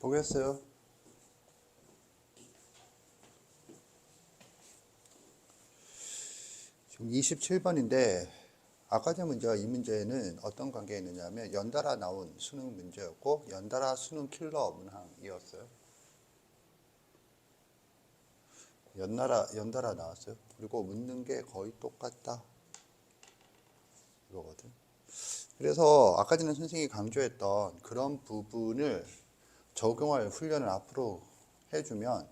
보겠어요. 지금 27번인데 아까 전 문제와 이 문제는 어떤 관계가 있느냐면 연달아 나온 수능 문제였고 연달아 수능 킬러 문항이었어요. 연달아 나왔어요. 그리고 묻는 게 거의 똑같다. 이거거든. 그래서 아까 전에 선생님이 강조했던 그런 부분을 적용할 훈련을 앞으로 해주면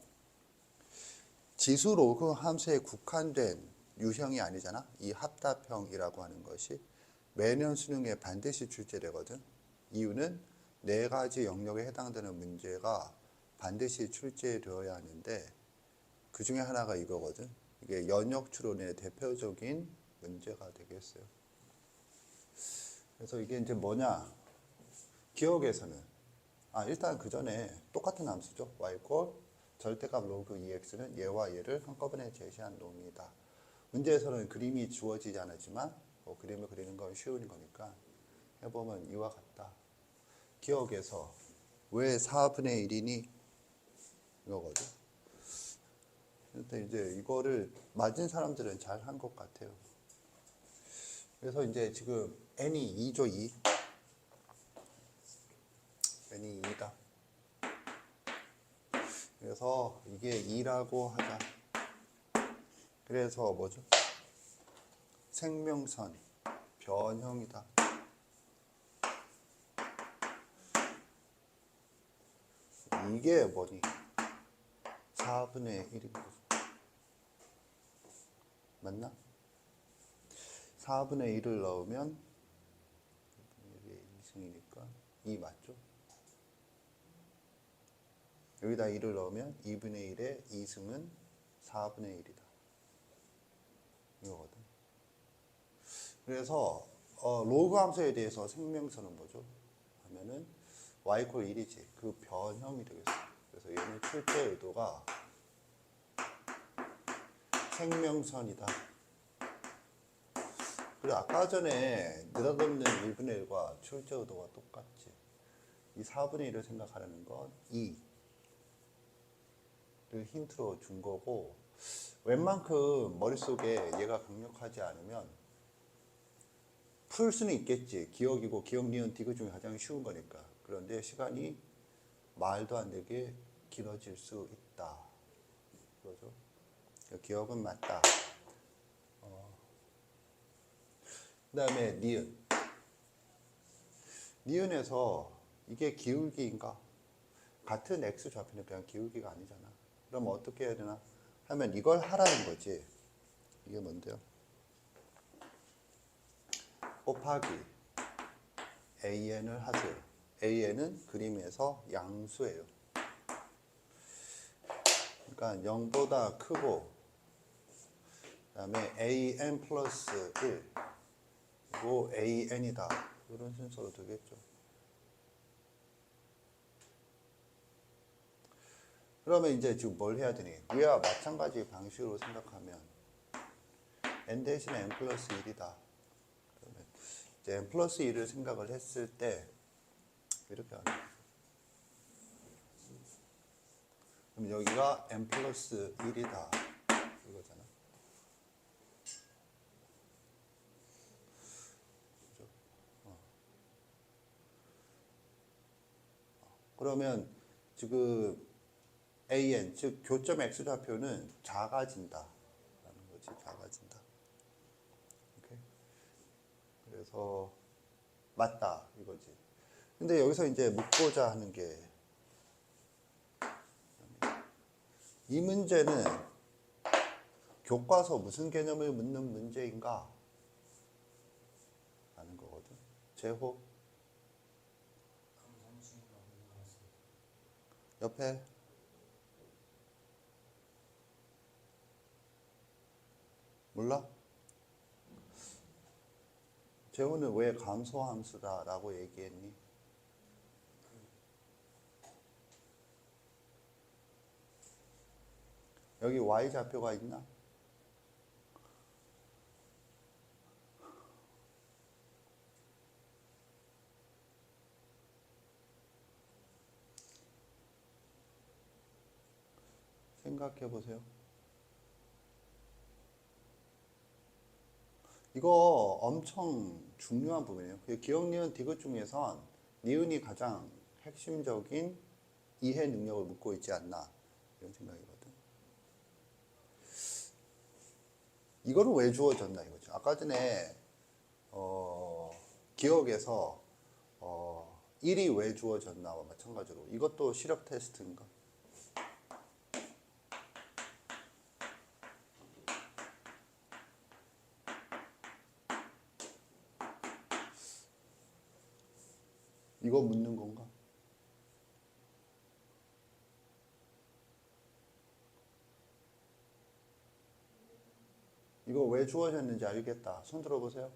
지수 로그 함수에 국한된 유형이 아니잖아. 이 합답형이라고 하는 것이 매년 수능에 반드시 출제되거든. 이유는 네 가지 영역에 해당되는 문제가 반드시 출제되어야 하는데 그 중에 하나가 이거거든. 이게 연역 추론의 대표적인 문제가 되겠어요. 그래서 이게 이제 뭐냐? 기억에서는 일단 그 전에 똑같은 함수죠. y 절대값 로그 2x는 얘와 얘를 한꺼번에 제시한 놈이다. 문제에서는 그림이 주어지지 않았지만 그림을 그리는 건 쉬운 거니까 해보면 이와 같다. 기억에서 왜 4분의 1이니? 이거거든. 근데 이제 이거를 맞은 사람들은 잘 한 것 같아요. 그래서 이제 지금 n이 2죠, 2. n이 2다. 그래서 이게 2라고 하자. 그래서 뭐죠? 생명선, 변형이다. 이게 뭐니? 4분의 1인 거죠. 맞나? 4분의 1을 넣으면 이게 2승이니까 2 맞죠? 여기다 1을 넣으면 2분의 1에 2승은 4분의 1이다. 이거거든. 그래서 로그 함수에 대해서 생명선은 뭐죠? 하면은 y = 1이지. 그 변형이 되겠어. 그래서 얘는 출제 의도가 생명선이다. 그리고 아까 전에 느닷없는 1분의 1과 출제 의도가 똑같지. 이 4분의 1을 생각하라는 건 2를 힌트로 준 거고 웬만큼 머릿속에 얘가 강력하지 않으면 풀 수는 있겠지. 기억이고 기억, 니은, 디귿 중에 가장 쉬운 거니까. 그런데 시간이 말도 안 되게 길어질 수 있다. 그거죠. 기억은 맞다. 그 다음에 니은. 니은에서 이게 기울기인가? 같은 x 좌표는 그냥 기울기가 아니잖아. 그럼 어떻게 해야 되나? 하면 이걸 하라는 거지. 이게 뭔데요? 곱하기 an을 하세요. an은 그림에서 양수예요. 그러니까 0보다 크고 그 다음에 an 플러스 1 그리고 an이다. 이런 순서로 되겠죠. 그러면 이제 지금 뭘 해야 되니? 위와 마찬가지 방식으로 생각하면 n 대신에 n 플러스 1이다. 그러면 이제 n 플러스 1을 생각을 했을 때 이렇게 하는 거예요. 그럼 여기가 n 플러스 1이다. 이거잖아. 그죠? 그러면 지금 an, 즉 교점 x좌표는 작아진다 라는 거지. 작아진다. 오케이? 그래서 맞다 이거지. 근데 여기서 이제 묻고자 하는 게 이 문제는 교과서 무슨 개념을 묻는 문제인가 하는 거거든. 제호 옆에 몰라? 재호는 왜 감소함수다라고 얘기했니? 여기 y좌표가 있나? 생각해 보세요. 이거 엄청 중요한 부분이에요. 기억, 니은, 디귿 중에선 니은이 가장 핵심적인 이해 능력을 묻고 있지 않나 이런 생각이거든. 이거는 왜 주어졌나 이거죠. 아까 전에 기억에서 1이 왜 주어졌나와 마찬가지로 이것도 시력 테스트인가? 이거 묻는 건가? 이거 왜 주어졌는지 알겠다. 손 들어보세요.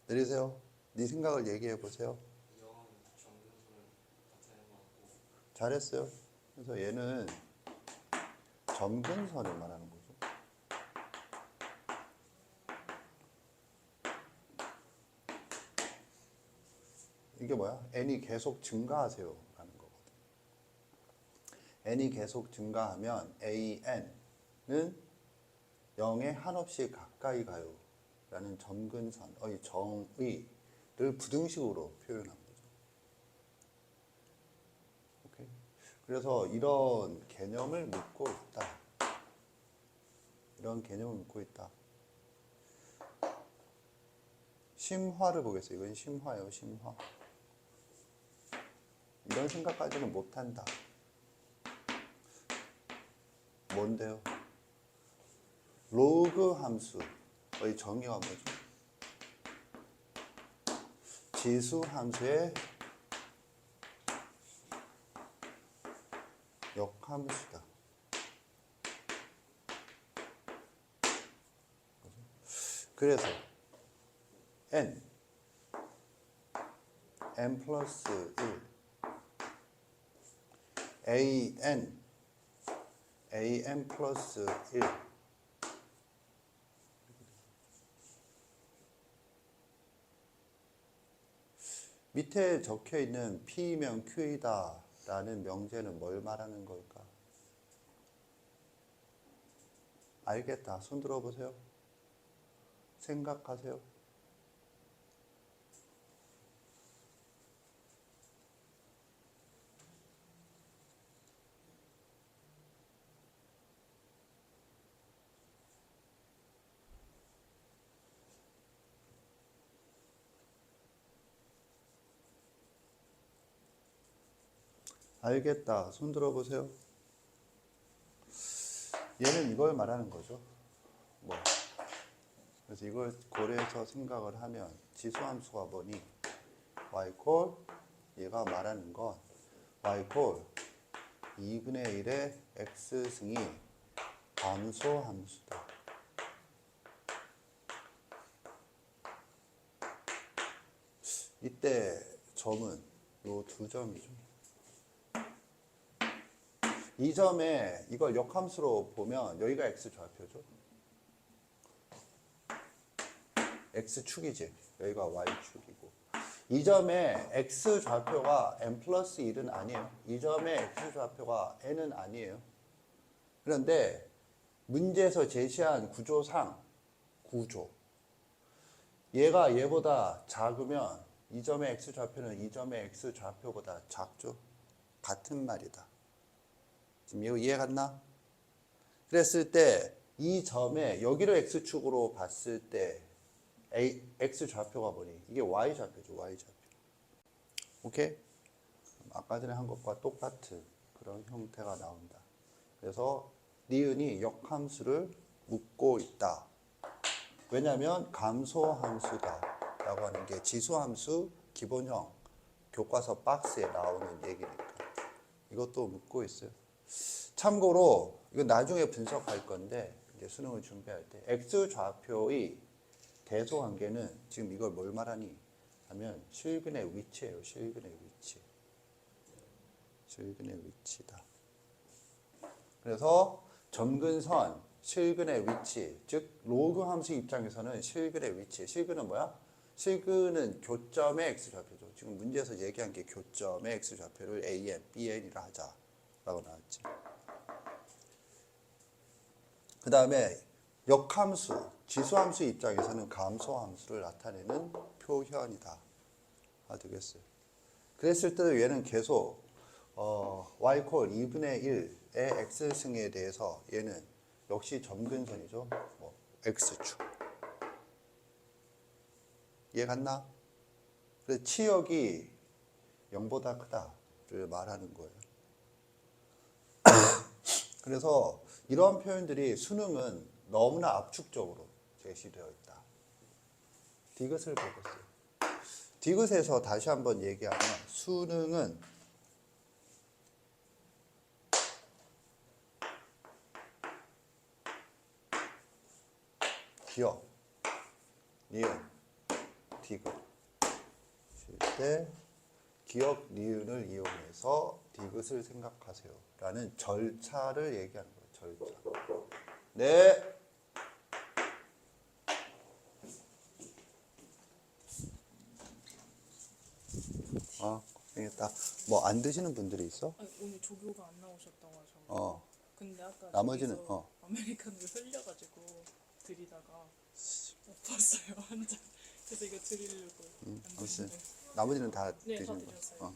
내리세요. 네 생각을 얘기해 보세요. 잘했어요. 그래서 얘는 점근선을 말하는 거죠. 이게 뭐야? n이 계속 증가하세요 라는 거거든. n이 계속 증가하면 an은 0에 한없이 가까이 가요 라는 점근선의 정의를 부등식으로 표현한 거죠. 오케이? 그래서 이런 개념을 묻고 있다. 이런 개념을 묻고 있다. 심화를 보겠어요. 이건 심화예요, 심화. 이런 생각까지는 못한다. 뭔데요? 로그 함수의 정의가 뭐죠? 지수 함수의 역함수다. 그래서 n 플러스 1 an 플러스 1 밑에 적혀 있는 P면 Q이다 라는 명제는 뭘 말하는 걸까? 알겠다. 손 들어보세요. 생각하세요. 알겠다. 손 들어보세요. 얘는 이걸 말하는 거죠. 그래서 이걸 고려해서 생각을 하면 지수함수가 뭐니? y콜 얘가 말하는 건 y콜 2분의 1의 x승이 감소함수다. 이때 점은 요 두 점이죠. 이 점에 이걸 역함수로 보면 여기가 x좌표죠. x축이지. 여기가 y축이고. 이 점의 x좌표가 n 플러스 1은 아니에요. 이 점의 x좌표가 n은 아니에요. 그런데 문제에서 제시한 구조 얘가 얘보다 작으면 이 점의 x좌표는 이 점의 x좌표보다 작죠. 같은 말이다. 지금 이거 이해 갔나? 그랬을 때 이 점에 여기를 x축으로 봤을 때 x좌표가 뭐니? 이게 y좌표죠. y좌표. 오케이? 아까 전에 한 것과 똑같은 그런 형태가 나온다. 그래서 니은이 역함수를 묻고 있다. 왜냐하면 감소함수다 라고 하는 게 지수함수 기본형 교과서 박스에 나오는 얘기니까. 이것도 묻고 있어요. 참고로 이건 나중에 분석할 건데 이제 수능을 준비할 때 x좌표의 대소관계는 지금 이걸 뭘 말하니 하면 실근의 위치예요. 실근의 위치. 실근의 위치다. 그래서 점근선 실근의 위치, 즉 로그 함수 입장에서는 실근의 위치. 실근은 뭐야? 실근은 교점의 x좌표죠. 지금 문제에서 얘기한 게 교점의 x좌표를 AN, BN이라 하자라고 나왔지. 그 다음에 역함수, 지수함수 입장에서는 감소함수를 나타내는 표현이다. 되겠어요. 그랬을 때도 얘는 계속 y 콜 2분의 1의 x승에 대해서 얘는 역시 점근선이죠. 뭐 x축. 이해 갔나? 그래서 치역이 0보다 크다를 말하는 거예요. 그래서 이런 표현들이 수능은 너무나 압축적으로 제시되어 있다. 디귿을 보겠어요. 디귿에서 다시 한번 얘기하면 수능은 기억, 니은, 디귿 칠 때 기억, 니은을 이용해서 디귿을 생각하세요 라는 절차를 얘기하는 거예요. 절차. 네. 고생했다. 뭐 안 드시는 분들이 있어? 아니, 오늘 조교가 안 나오셨다고 하셔서. 근데 아까 나머지는 아메리카노를 흘려가지고 드리다가 엎었어요 완전. 그래서 이거 드리려고. 무슨 나머지는 다 네, 다 드시는 거야. 드셨어요.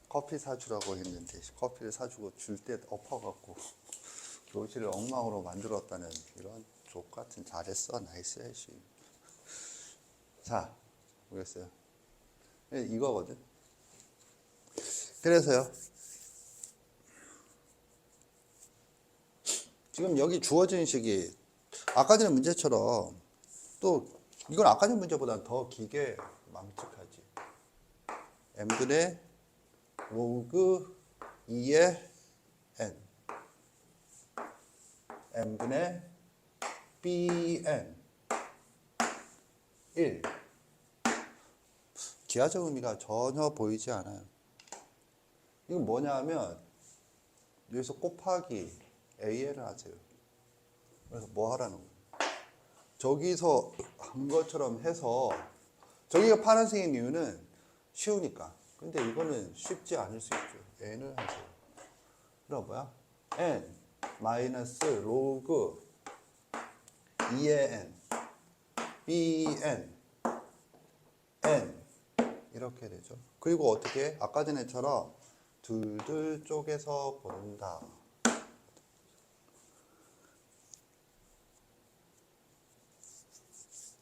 커피 사주라고 했는데 커피를 사주고 줄 때 엎어갖고 교실을 엉망으로 만들었다는 이런 족 같은. 잘했어, 나이스 해시. 자, 모르겠어요. 이거거든. 그래서요. 지금 여기 주어진 식이 아까 전에 문제처럼 또 이건 아까 전 문제보다 더 기계 망측하지. m분의 로그 2의 n m분의 bn 1. 기하적 의미가 전혀 보이지 않아요. 이건 뭐냐 하면 여기서 곱하기 AL을 하세요. 그래서 뭐 하라는 거예요? 저기서 한 것처럼 해서 저기가 파란색인 이유는 쉬우니까. 근데 이거는 쉽지 않을 수 있죠. n을 하세요. 그럼 뭐야? n 마이너스 로그 2의 n bn n 이렇게 되죠. 그리고 어떻게? 아까 전에처럼 둘둘 쪼개서 본다.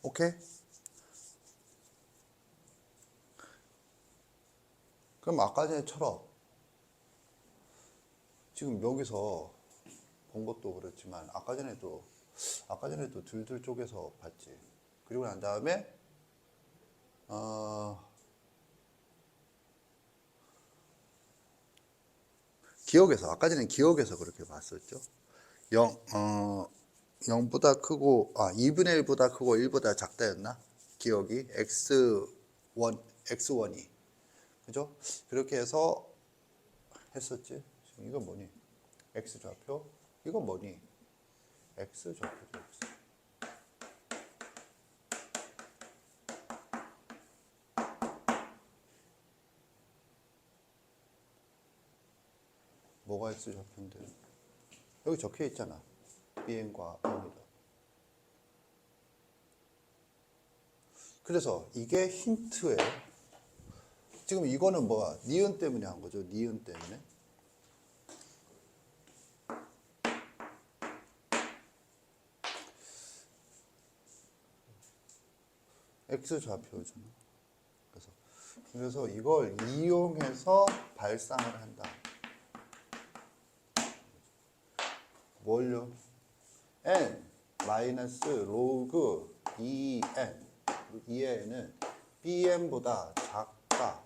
오케이? 그럼 아까 전에처럼 지금 여기서 본 것도 그렇지만 아까 전에도 둘둘 쪼개서 봤지. 그리고 난 다음에 기억에서 아까 전에 기억에서 그렇게 봤었죠. 0보다 크고 2분의 1보다 크고 1보다 작다였나? 기억이 x1이 그죠? 그렇게 해서 했었지. 지금 이건 뭐니? x 좌표. 이건 뭐니? x 좌표죠. x. 뭐가 x 좌표인데? 여기 적혀 있잖아. bn과 n이다. 그래서 이게 힌트예요. 지금 이거는 뭐야? 니은 때문에 한 거죠. 니은 때문에. x 좌표잖아. 그래서 이걸 이용해서 발상을 한다. 뭘요? n 마이너스 로그 2n 2의 n은 bn보다 작다가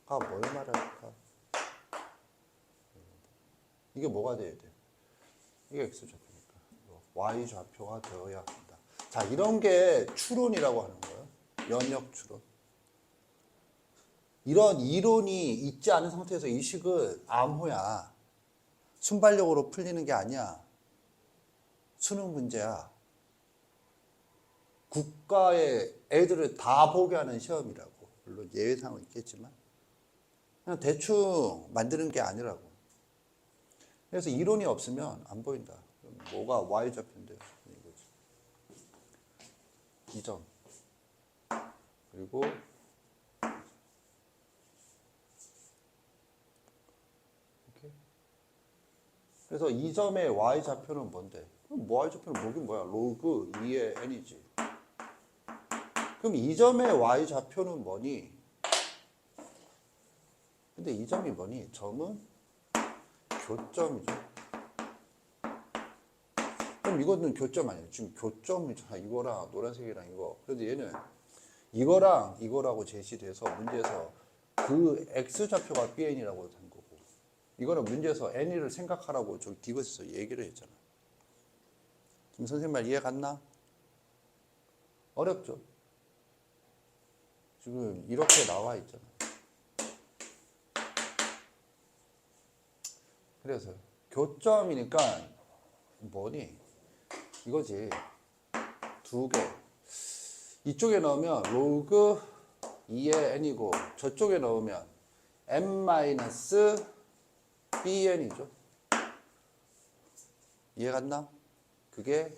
뭘 말할까? 이게 뭐가 돼야 돼? 이게 x 좌표니까 y 좌표가 되어야 한다. 자, 이런 게 추론이라고 하는 거예요. 연역 추론. 이런 이론이 있지 않은 상태에서 이 식은 암호야. 순발력으로 풀리는 게 아니야. 수능 문제야. 국가의 애들을 다 보게 하는 시험이라고. 물론 예외상은 있겠지만 그냥 대충 만드는 게 아니라고. 그래서 이론이 없으면 안 보인다. 그럼 뭐가 y 좌표인데 이거지. 이 점. 그리고 이렇게. 그래서 이 점의 y 좌표는 뭔데? 그럼 y 좌표는 뭐긴 뭐야? 로그 2의 n이지. 그럼 이 점의 y 좌표는 뭐니? 근데 이 점이 뭐니? 점은 교점이죠. 그럼 이거는 교점 아니에요. 지금 교점이잖아. 이거랑 노란색이랑 이거. 그런데 얘는 이거랑 이거라고 제시돼서 문제에서 그 x좌표가 bn이라고 한 거고, 이거는 문제에서 n을 생각하라고 저기 디귿에서 얘기를 했잖아. 지금 선생님 말 이해 갔나? 어렵죠? 지금 이렇게 나와 있잖아. 그래서 교점이니까 뭐니? 이거지. 두 개. 이쪽에 넣으면 로그 2의 n이고 저쪽에 넣으면 n-bn이죠. 이해 갔나? 그게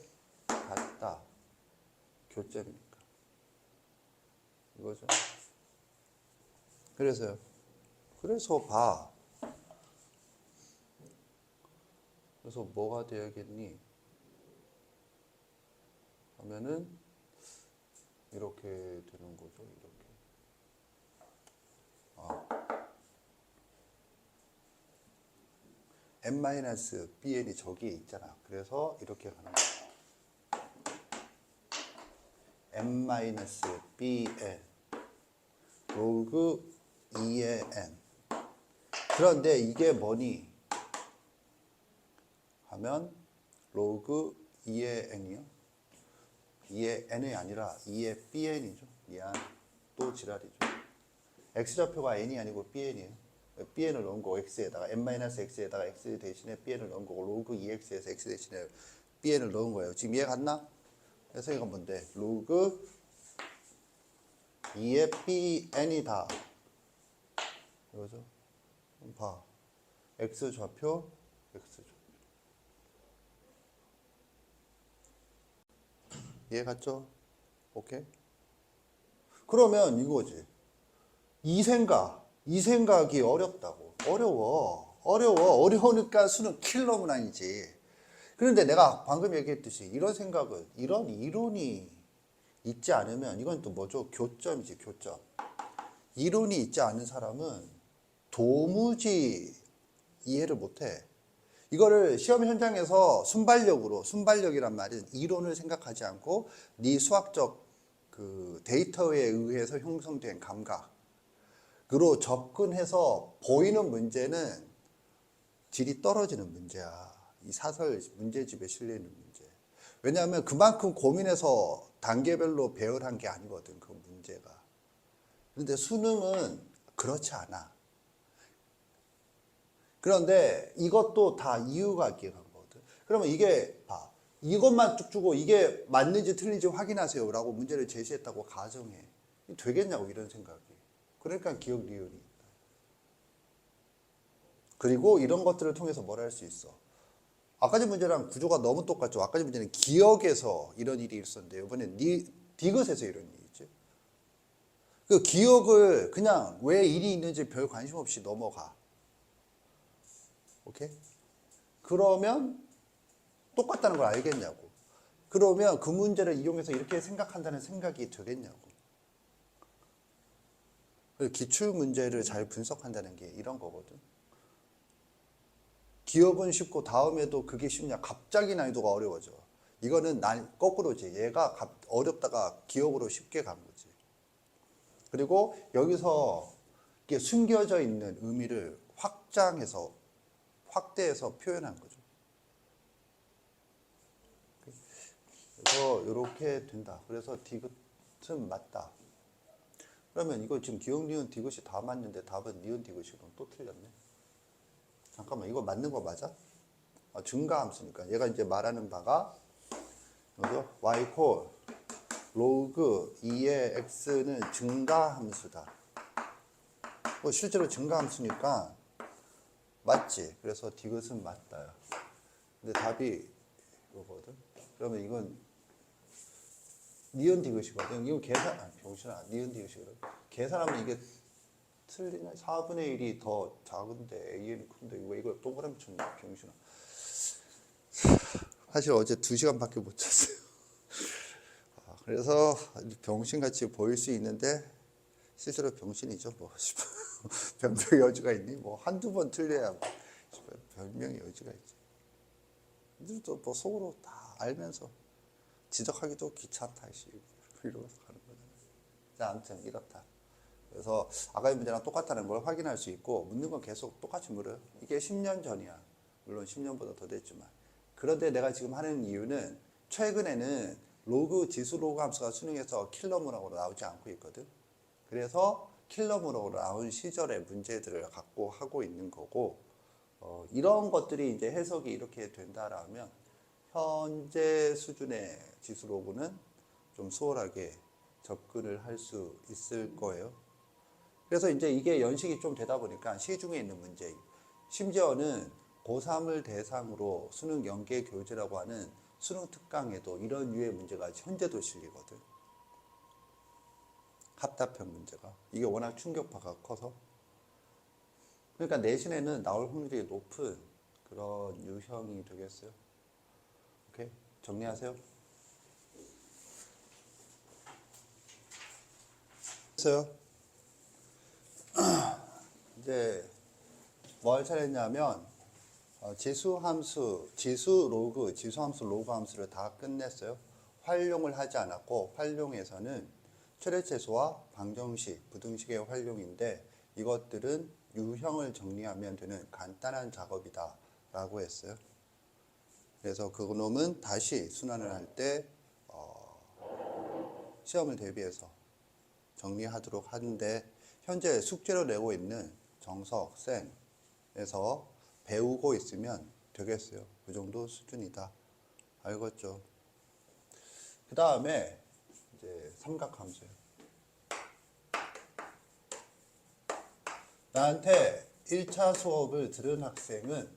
같다. 교점이니까. 이거죠. 그래서요. 그래서 봐. 그래서 뭐가 되야겠니? 하면은 이렇게 되는 거죠. 이렇게. n-bn이 저기에 있잖아. 그래서 이렇게 가는 거야. n-bn 로그 2의 n. 그런데 이게 뭐니? 하면 로그 2의 n이요. 2의 n이 아니라 2의 bn이죠. 미안. 또 지랄이죠. x좌표가 n이 아니고 bn이에요. bn을 넣은 거고 x에다가 n-x에다가 x 대신에 bn을 넣은 거고 로그 2x에서 x 대신에 bn을 넣은 거예요. 지금 이해 갔나? 그래서 이건 뭔데? 로그 2의 bn이다. 이거죠. 그럼 봐. x좌표, x좌표. 이해 갔죠? 오케이? 그러면 이거지. 이 생각이 어렵다고. 어려우니까 수능 킬러문 아니지. 그런데 내가 방금 얘기했듯이 이런 생각은, 이런 이론이 있지 않으면 이건 또 뭐죠? 교점이지, 교점. 이론이 있지 않은 사람은 도무지 이해를 못해. 이거를 시험 현장에서 순발력이란 말은 이론을 생각하지 않고 네 수학적 그 데이터에 의해서 형성된 감각으로 접근해서 보이는 문제는 질이 떨어지는 문제야. 이 사설 문제집에 실려 있는 문제. 왜냐하면 그만큼 고민해서 단계별로 배열한 게 아니거든, 그 문제가. 그런데 수능은 그렇지 않아. 그런데 이것도 다 이유가 있게 간 거거든. 그러면 이게 봐. 이것만 쭉 주고 이게 맞는지 틀린지 확인하세요 라고 문제를 제시했다고 가정해. 되겠냐고, 이런 생각이. 그러니까 기억 리을이 있다. 그리고 이런 것들을 통해서 뭘 할 수 있어. 아까 전 문제랑 구조가 너무 똑같죠. 아까 전 문제는 기억에서 이런 일이 있었는데 이번엔 디귿에서 이런 일이 있지. 그 기억을 그냥 왜 일이 있는지 별 관심 없이 넘어가. 오케이? 그러면 똑같다는 걸 알겠냐고. 그러면 그 문제를 이용해서 이렇게 생각한다는 생각이 되겠냐고. 기출 문제를 잘 분석한다는 게 이런 거거든. 기억은 쉽고 다음에도 그게 쉽냐? 갑자기 난이도가 어려워져. 이거는 거꾸로지. 얘가 어렵다가 기억으로 쉽게 간 거지. 그리고 여기서 이게 숨겨져 있는 의미를 확대해서 표현한 거죠. 그래서 이렇게 된다. 그래서 디귿은 맞다. 그러면 이거 지금 기억, 니은, 디귿이 다 맞는데 답은 니은, 디귿이면 또 틀렸네. 잠깐만, 이거 맞는 거 맞아? 증가함수니까. 얘가 이제 말하는 바가 여기서 y 콜 로그 2의 x는 증가함수다. 실제로 증가함수니까 맞지? 그래서 디귿은 맞다야. 근데 답이 이거거든. 그러면 이건 니은 디귿이거든. 이거 계산, 병신아, 니은 디귿이거든. 계산하면 이게 틀리네. 4분의 1이 더 작은데 AN이 큰데 왜 이걸 동그라미 쳤냐, 병신아. 사실 어제 2시간밖에 못 잤어요. 그래서 병신같이 보일 수 있는데 실제로 병신이죠. 뭐 변명의 여지가 있니? 뭐 한두 번 틀려야 뭐 변명의 여지가 있지. 근데 뭐 속으로 다 알면서 지적하기도 귀찮다 이러면서 가는 거잖아요. 자, 아무튼 이렇다. 그래서 아까의 문제랑 똑같다는 걸 확인할 수 있고 묻는 건 계속 똑같이 물어요. 이게 10년 전이야. 물론 10년보다 더 됐지만. 그런데 내가 지금 하는 이유는 최근에는 로그 지수 로그 함수가 수능에서 킬러문항으로 나오지 않고 있거든. 그래서 킬러문항으로 나온 시절의 문제들을 갖고 하고 있는 거고 이런 것들이 이제 해석이 이렇게 된다라면 현재 수준의 지수 로그는 좀 수월하게 접근을 할 수 있을 거예요. 그래서 이제 이게 연식이 좀 되다 보니까 시중에 있는 문제, 심지어는 고3을 대상으로 수능 연계 교재라고 하는 수능 특강에도 이런 유의 문제가 현재도 실리거든. 합답형 문제가. 이게 워낙 충격파가 커서. 그러니까 내신에는 나올 확률이 높은 그런 유형이 되겠어요. 오케이? 정리하세요. 됐어요. 이제 뭐 할 차례냐면 지수 함수, 지수 로그, 지수 함수, 로그 함수를 다 끝냈어요. 활용을 하지 않았고 활용에서는 최대체수와 방정식, 부등식의 활용인데 이것들은 유형을 정리하면 되는 간단한 작업이다 라고 했어요. 그래서 그 놈은 다시 순환을 할 때 시험을 대비해서 정리하도록 하는데 현재 숙제로 내고 있는 정석, 쌤에서 배우고 있으면 되겠어요. 그 정도 수준이다. 알겠죠? 그 다음에 이제 삼각함수예요. 나한테 1차 수업을 들은 학생은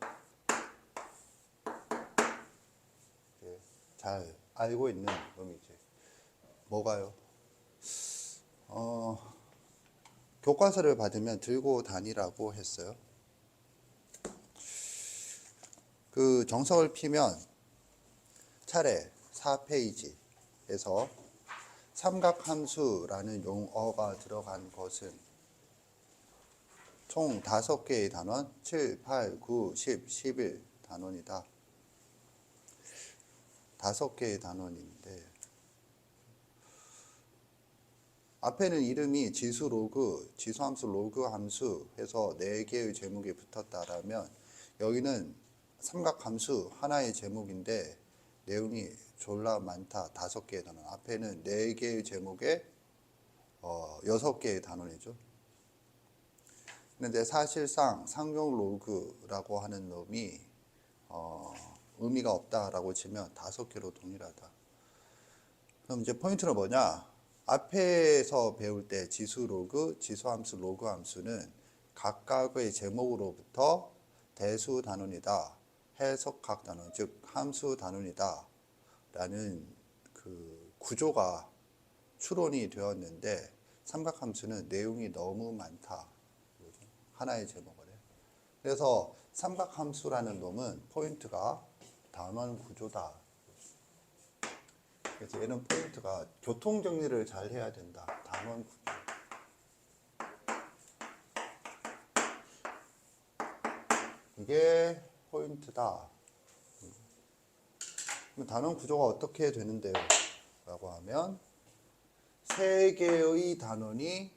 잘 알고 있는 놈이지. 뭐가요? 교과서를 받으면 들고 다니라고 했어요. 그 정석을 피면 차례 4페이지에서 삼각함수라는 용어가 들어간 것은 총 5개의 단원, 7, 8, 9, 10, 11 단원이다. 5개의 단원인데 앞에는 이름이 지수 로그, 지수함수 로그 함수 해서 4개의 제목이 붙었다라면 여기는 삼각함수 하나의 제목인데 내용이 졸라 많다. 5개의 단원. 앞에는 4개의 제목에 6개의 단원이죠. 근데 사실상 상용 로그라고 하는 놈이 의미가 없다라고 치면 5개로 동일하다. 그럼 이제 포인트는 뭐냐? 앞에서 배울 때 지수 로그, 지수함수, 로그 함수는 각각의 제목으로부터 대수 단원이다, 해석학 단원, 즉 함수 단원이다 라는 그 구조가 추론이 되었는데 삼각함수는 내용이 너무 많다. 하나의 제목을 해요. 그래서 삼각함수라는 놈은 포인트가 단원 구조다. 그래서 얘는 포인트가 교통정리를 잘 해야 된다. 단원 구조. 이게 포인트다. 그럼 단원 구조가 어떻게 되는데요? 라고 하면 3개의 단원이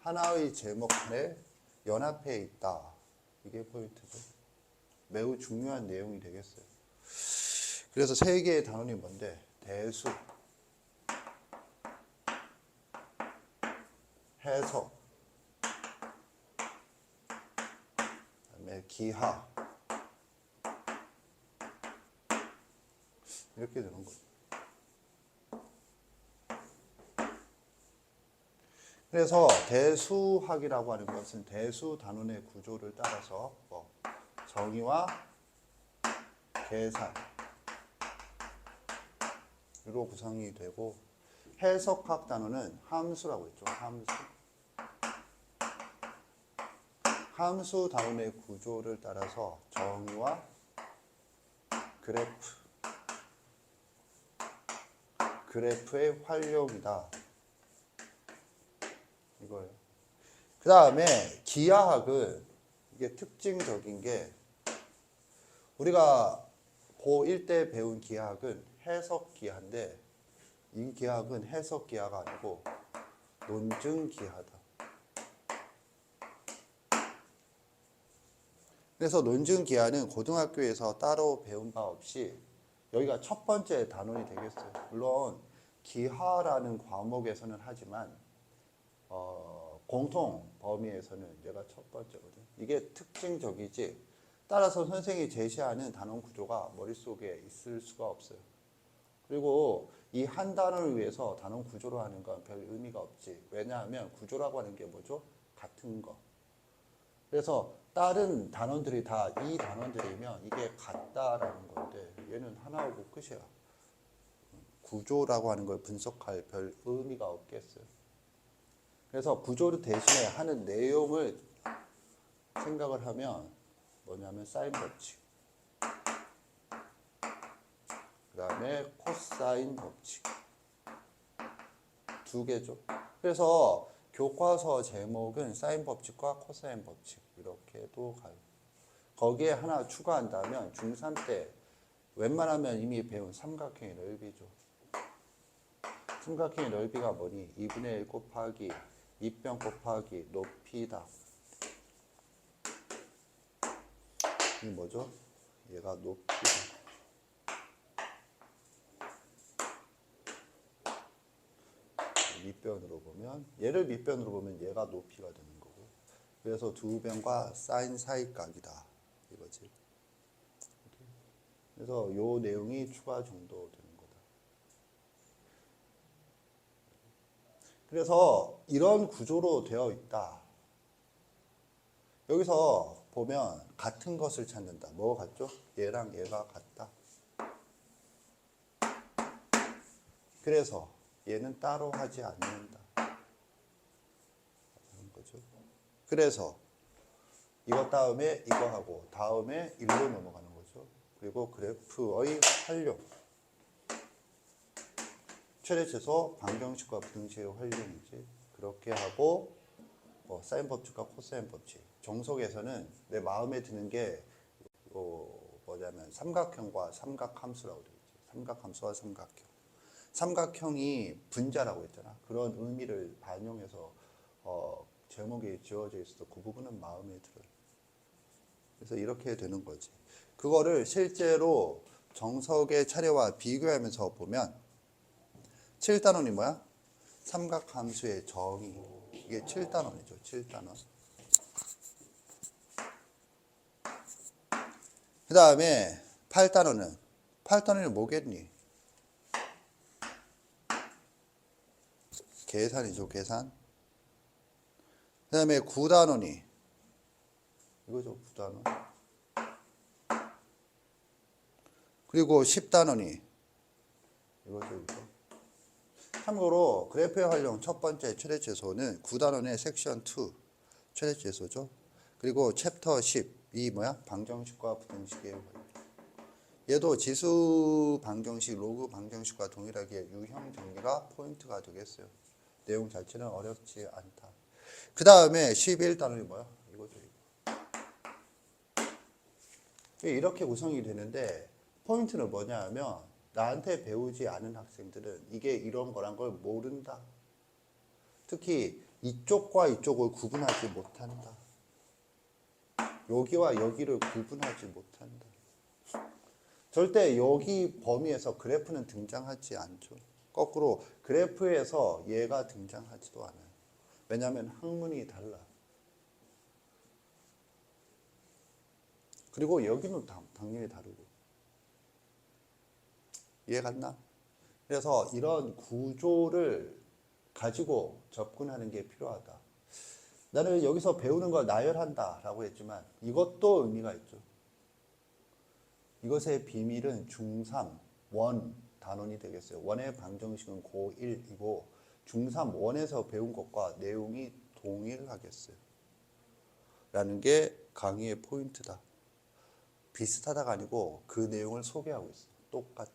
하나의 제목 안에 연합해 있다. 이게 포인트죠. 매우 중요한 내용이 되겠어요. 그래서 3개의 단원이 뭔데? 대수, 해석, 그다음에 기하 이렇게 되는 거죠. 그래서 대수학이라고 하는 것은 대수 단원의 구조를 따라서 정의와 계산으로 구성이 되고, 해석학 단원은 함수라고 했죠. 함수 단원의 구조를 따라서 정의와 그래프의 활용이다. 이거예요. 그 다음에 기하학은 이게 특징적인 게, 우리가 고1 때 배운 기하학은 해석 기하인데, 이 기하학은 해석 기하가 아니고 논증 기하다. 그래서 논증 기하는 고등학교에서 따로 배운 바 없이 여기가 첫 번째 단원이 되겠어요. 물론 기하라는 과목에서는 하지만 공통 범위에서는 얘가 첫 번째거든. 이게 특징적이지. 따라서 선생님이 제시하는 단원 구조가 머릿속에 있을 수가 없어요. 그리고 이 한 단원을 위해서 단원 구조로 하는 건 별 의미가 없지. 왜냐하면 구조라고 하는 게 뭐죠? 같은 거. 그래서 다른 단원들이 다 이 단원들이면 이게 같다라는 건데, 얘는 하나하고 끝이야. 구조라고 하는 걸 분석할 별 의미가 없겠어요. 그래서 구조를 대신에 하는 내용을 생각을 하면 뭐냐면 사인 법칙, 그 다음에 코사인 법칙, 두 개죠. 그래서 교과서 제목은 사인 법칙과 코사인 법칙 이렇게도 가요. 거기에 하나 추가한다면 중3 때 웬만하면 이미 배운 삼각형의 넓이죠. 삼각형의 넓이가 뭐니? 2분의 1 곱하기 2변 곱하기 높이다. 이 뭐죠? 얘가 높이다. 밑변으로 보면, 얘를 밑변으로 보면 얘가 높이가 되는 거고, 그래서 두 변과 사인 사이각이다 이거지. 그래서 요 내용이 추가 정도 되는 거다. 그래서 이런 구조로 되어 있다. 여기서 보면 같은 것을 찾는다. 뭐 같죠? 얘랑 얘가 같다. 그래서 얘는 따로 하지 않는다. 그런 거죠. 그래서 이거 다음에 이거 하고 다음에 일로 넘어가는 거죠. 그리고 그래프의 활용. 최대치수 방정식과 부등식의 활용이지. 그렇게 하고 사인 법칙과 코사인 법칙. 정석에서는 내 마음에 드는 게 뭐냐면 삼각형과 삼각함수라고 되어 있지. 삼각함수와 삼각형. 삼각형이 분자라고 했잖아. 그런 의미를 반영해서 제목이 지어져 있어서 그 부분은 마음에 들어요. 그래서 이렇게 되는 거지. 그거를 실제로 정석의 차례와 비교하면서 보면 7단원이 뭐야? 삼각함수의 정의. 이게 7단원이죠. 7단원. 그 다음에 8단원은 뭐겠니? 계산이죠. 계산. 그 다음에 9단원이 이거죠. 9단원. 그리고 10단원이 이거죠. 이거. 참고로 그래프의 활용 첫 번째 최대치수는 9단원의 섹션 2 최대치수죠. 그리고 챕터 10이 뭐야? 방정식과 부등식의 활용. 얘도 지수 방정식, 로그 방정식과 동일하게 유형 정리가 포인트가 되겠어요. 내용 자체는 어렵지 않다. 그 다음에 11단원이 뭐야? 이거죠. 이거. 이렇게 구성이 되는데 포인트는 뭐냐 하면 나한테 배우지 않은 학생들은 이게 이런 거란 걸 모른다. 특히 이쪽과 이쪽을 구분하지 못한다. 여기와 여기를 구분하지 못한다. 절대 여기 범위에서 그래프는 등장하지 않죠. 거꾸로 그래프에서 얘가 등장하지도 않아요. 왜냐하면 학문이 달라. 그리고 여기는 당연히 다르고. 이해 갔나? 그래서 이런 구조를 가지고 접근하는 게 필요하다. 나는 여기서 배우는 걸 나열한다 라고 했지만 이것도 의미가 있죠. 이것의 비밀은 중3 원 단원이 되겠어요. 원의 방정식은 고1이고 중3 원에서 배운 것과 내용이 동일하겠어요. 라는 게 강의의 포인트다. 비슷하다가 아니고 그 내용을 소개하고 있어. 똑같아.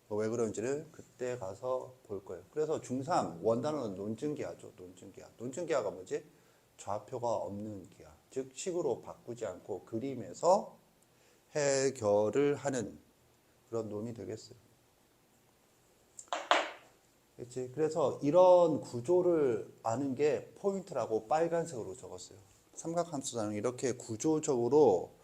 왜 그런지는 그때 가서 볼 거예요. 그래서 중3 원단어는 논증기하죠. 논증기하. 논증기하가 뭐지? 좌표가 없는 기하. 즉 식으로 바꾸지 않고 그림에서 해결을 하는 그런 놈이 되겠어요. 그렇지? 그래서 이런 구조를 아는 게 포인트라고 빨간색으로 적었어요. 삼각함수라는 이렇게 구조적으로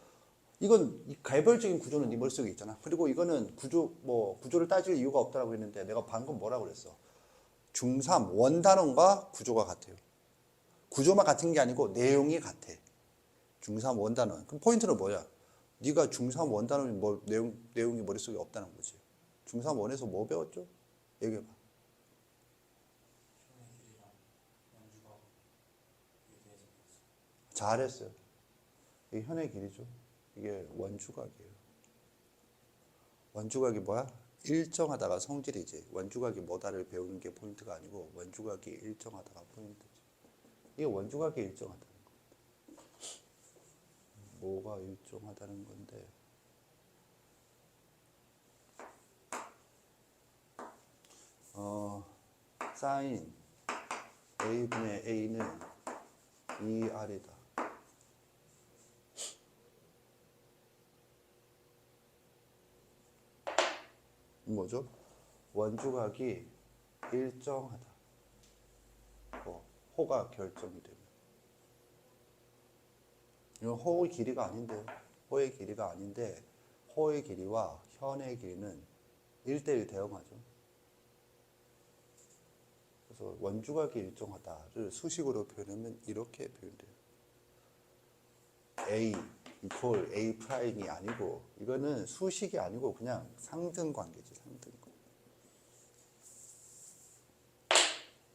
이건 개별적인 구조는 네 머릿속에 있잖아. 그리고 이거는 구조를 따질 이유가 없다라고 했는데 내가 방금 뭐라고 그랬어? 중3 원단원과 구조가 같아요. 구조만 같은 게 아니고 내용이 같아. 중3 원단원. 그럼 포인트는 뭐야? 네가 중3 원단원이 내용이 머릿속에 없다는 거지. 중3 원에서 뭐 배웠죠? 얘기해봐. 잘했어요. 이게 현의 길이죠. 이게 원주각이에요. 원주각이 뭐야? 일정하다가 성질이지. 원주각이 뭐다를 배우는 게 포인트가 아니고 원주각이 일정하다가 포인트지. 이게 원주각이 일정하다는 겁니다. 뭐가 일정하다는 건데 사인 A분의 A는 2R이다. 뭐죠? 원주각이 일정하다. 호가 결정이 되면. 이건 호의 길이가 아닌데요. 호의 길이가 아닌데 호의 길이와 현의 길이는 1대1 대응하죠. 그래서 원주각이 일정하다를 수식으로 표현하면 이렇게 표현돼요. A 이퀄 A 프라임이 아니고 이거는 수식이 아니고 그냥 상등 관계지. 상등 관계.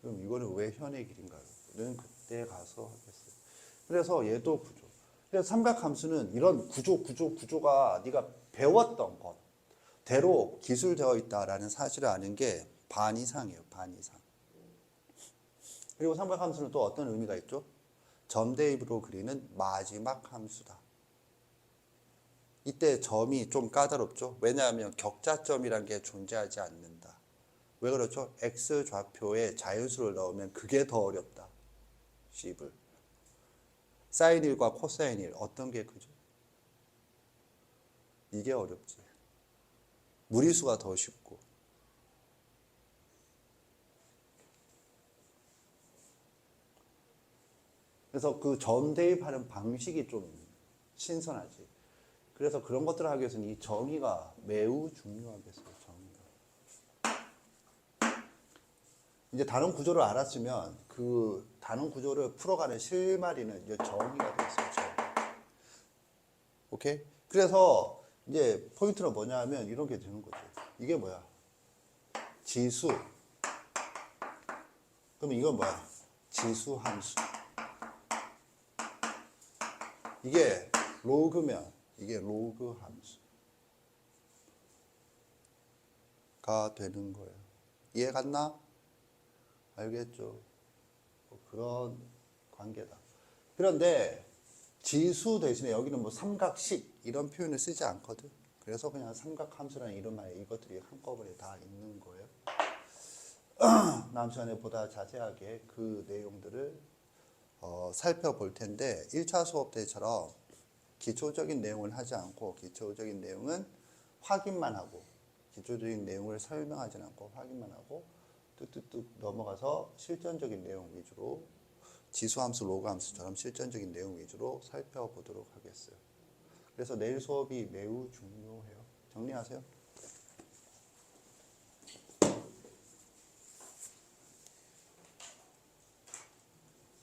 그럼 이거는 왜 현의 길인가요? 는 그때 가서 하겠어요. 그래서 얘도 구조. 그래서 삼각함수는 이런 구조가 네가 배웠던 것대로 기술되어 있다라는 사실을 아는 게 반 이상이에요. 반 이상. 그리고 삼각함수는 또 어떤 의미가 있죠? 점 대입으로 그리는 마지막 함수다. 이때 점이 좀 까다롭죠? 왜냐하면 격자점이란 게 존재하지 않는다. 왜 그렇죠? x 좌표에 자연수를 넣으면 그게 더 어렵다. 식을. 사인 1과 코사인 1 어떤 게 크죠? 이게 어렵지. 무리수가 더 쉽고. 그래서 그 점 대입하는 방식이 좀 신선하지. 그래서 그런 것들을 하기 위해서는 이 정의가 매우 중요하겠어요. 정의가. 이제 단원 구조를 알았으면 그 단원 구조를 풀어가는 실마리는 이제 정의가 되겠어요. 정의. 오케이? 그래서 이제 포인트는 뭐냐 하면 이런 게 되는 거죠. 이게 뭐야? 지수. 그럼 이건 뭐야? 지수 함수. 이게 로그면 이게 로그 함수가 되는 거예요. 이해 갔나? 알겠죠? 뭐 그런 관계다. 그런데 지수 대신에 여기는 뭐 삼각식 이런 표현을 쓰지 않거든. 그래서 그냥 삼각함수라는 이름하에 이것들이 한꺼번에 다 있는 거예요. 다음 시간에 보다 자세하게 그 내용들을 살펴볼 텐데 1차 수업 때처럼 기초적인 내용을 하지 않고 기초적인 내용은 확인만 하고 기초적인 내용을 설명하지 않고 확인만 하고 뚝뚝뚝 넘어가서 실전적인 내용 위주로 지수함수, 로그함수처럼 실전적인 내용 위주로 살펴보도록 하겠어요. 그래서 내일 수업이 매우 중요해요. 정리하세요.